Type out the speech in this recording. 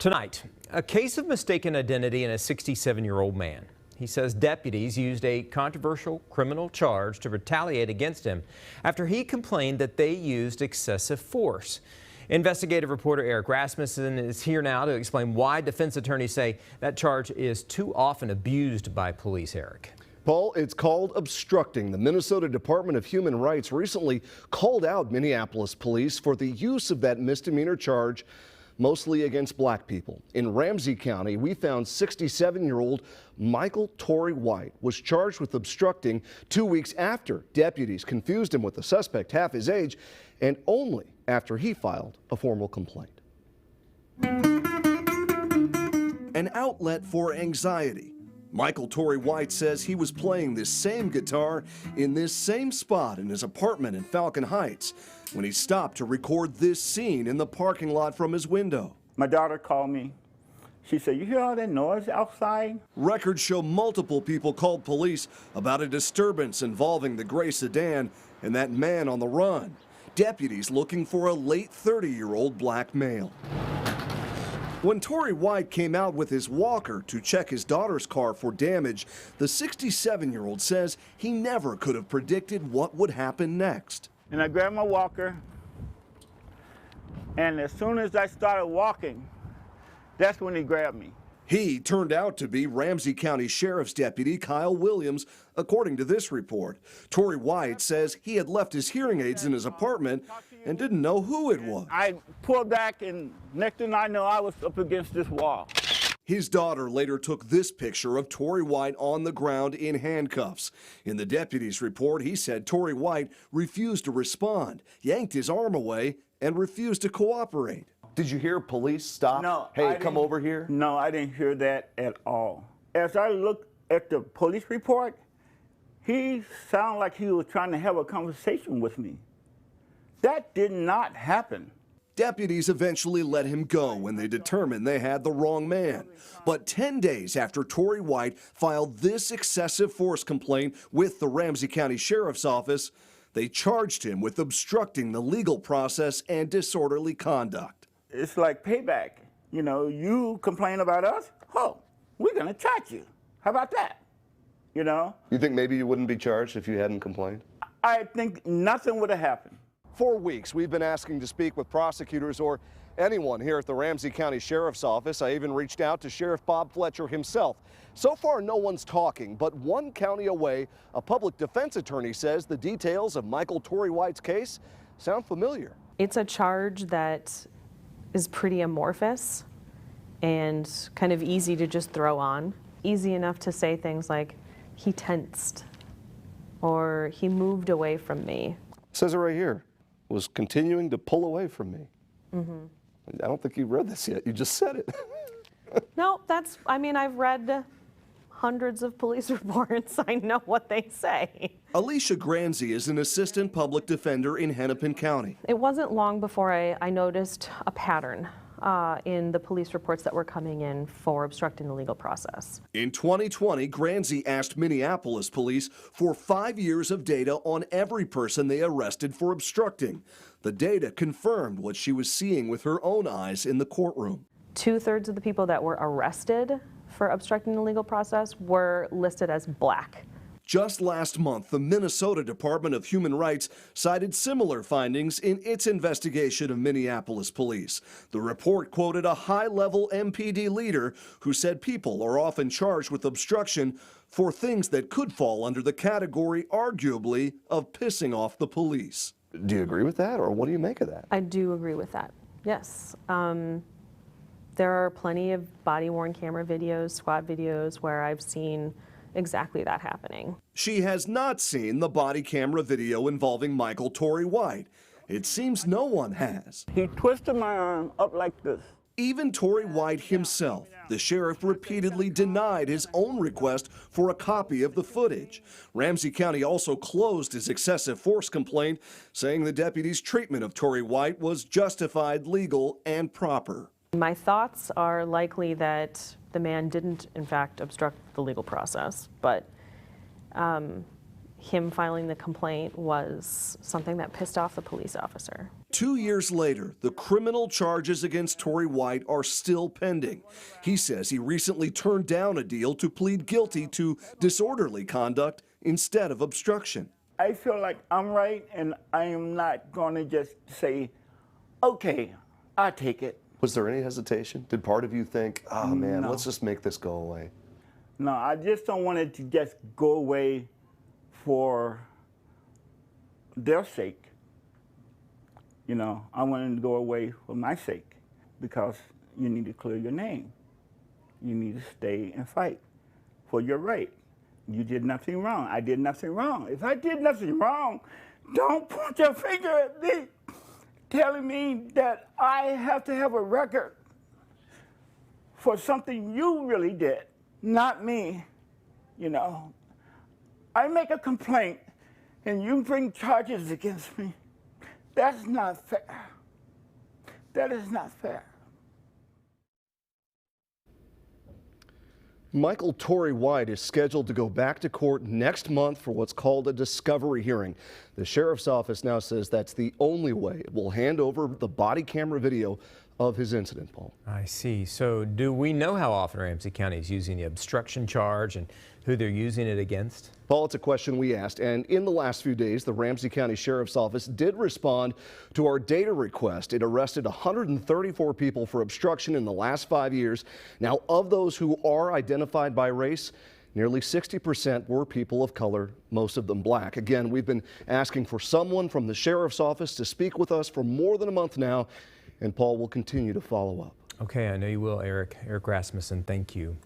Tonight, a case of mistaken identity in a 67-year-old man. He says deputies used a controversial criminal charge to retaliate against him after he complained that they used excessive force. Investigative reporter Eric Rasmussen is here now to explain why defense attorneys say that charge is too often abused by police. Eric. Paul, it's called obstructing. The Minnesota Department of Human Rights recently called out Minneapolis police for the use of that misdemeanor charge, mostly against black people. In Ramsey County, we found 67-year-old Michael Torrey-White was charged with obstructing 2 weeks after deputies confused him with a suspect half his age, and only after he filed a formal complaint. An outlet for anxiety. Michael Torrey-White says he was playing this same guitar in this same spot in his apartment in Falcon Heights when he stopped to record this scene in the parking lot from his window. My daughter called me. She said, "You hear all that noise outside?" Records show multiple people called police about a disturbance involving the gray sedan and that man on the run. Deputies looking for a late 30-year-old black male. When Torrey-White came out with his walker to check his daughter's car for damage, the 67-year-old says he never could have predicted what would happen next. And I grabbed my walker, and as soon as I started walking, that's when he grabbed me. He turned out to be Ramsey County Sheriff's Deputy Kyle Williams, according to this report. Torrey-White says he had left his hearing aids in his apartment and didn't know who it was. I pulled back, and next thing I know, I was up against this wall. His daughter later took this picture of Torrey-White on the ground in handcuffs. In the deputy's report, he said Torrey-White refused to respond, yanked his arm away, and refused to cooperate. Did you hear police stop? No. Hey, come over here? No, I didn't hear that at all. As I looked at the police report, he sounded like he was trying to have a conversation with me. That did not happen. Deputies eventually let him go when they determined they had the wrong man. But 10 days after Torrey-White filed this excessive force complaint with the Ramsey County Sheriff's Office, they charged him with obstructing the legal process and disorderly conduct. It's like payback. You know, you complain about us, oh, we're gonna charge you. How about that? You know? You think maybe you wouldn't be charged if you hadn't complained? I think nothing would have happened. For weeks, we've been asking to speak with prosecutors or anyone here at the Ramsey County Sheriff's Office. I even reached out to Sheriff Bob Fletcher himself. So far, no one's talking, but one county away, a public defense attorney says the details of Michael Torrey-White's case sound familiar. It's a charge that is pretty amorphous and kind of easy to just throw on. Easy enough to say things like, he tensed, or he moved away from me. It says it right here. Was continuing to pull away from me. Mm-hmm. I don't think you read this yet. You just said it. No, I mean, I've read hundreds of police reports. I know what they say. Alicia Granzi is an assistant public defender in Hennepin County. It wasn't long before I noticed a pattern in the police reports that were coming in for obstructing the legal process. In 2020, Granzi asked Minneapolis police for 5 years of data on every person they arrested for obstructing. The data confirmed what she was seeing with her own eyes in the courtroom. 2/3 of the people that were arrested for obstructing the legal process were listed as black. Just last month, the Minnesota Department of Human Rights cited similar findings in its investigation of Minneapolis police. The report quoted a high-level MPD leader who said people are often charged with obstruction for things that could fall under the category, arguably, of pissing off the police. Do you agree with that, or what do you make of that? I do agree with that, yes. There are plenty of body-worn camera videos, squad videos, where I've seen exactly that happening. She has not seen the body camera video involving Michael Torrey-White. It seems no one has. He twisted my arm up like this. Even Torrey-White himself, the sheriff repeatedly denied his own request for a copy of the footage. Ramsey County also closed his excessive force complaint, saying the deputy's treatment of Torrey-White was justified, legal, and proper. My thoughts are likely that the man didn't, in fact, obstruct the legal process, but him filing the complaint was something that pissed off the police officer. 2 years later, the criminal charges against Torrey-White are still pending. He says he recently turned down a deal to plead guilty to disorderly conduct instead of obstruction. I feel like I'm right, and I am not going to just say, okay, I'll take it. Was there any hesitation? Did part of you think, oh man, No. let's just make this go away? No, I just don't want it to just go away for their sake. You know, I want it to go away for my sake, because you need to clear your name. You need to stay and fight for your right. You did nothing wrong. I did nothing wrong. If I did nothing wrong, don't point your finger at me telling me that I have to have a record for something you really did, not me. You know, I make a complaint and you bring charges against me. That's not fair. That is not fair. Michael Torrey-White is scheduled to go back to court next month for what's called a discovery hearing. The sheriff's office now says that's the only way it will hand over the body camera video of his incident, Paul. I see. So do we know how often Ramsey County is using the obstruction charge and who they're using it against? Paul, it's a question we asked, and in the last few days, the Ramsey County Sheriff's Office did respond to our data request. It arrested 134 people for obstruction in the last 5 years. Now, of those who are identified by race, nearly 60% were people of color, most of them black. Again, we've been asking for someone from the Sheriff's Office to speak with us for more than a month now, and Paul will continue to follow up. Okay, I know you will, Eric. Eric Rasmussen, thank you.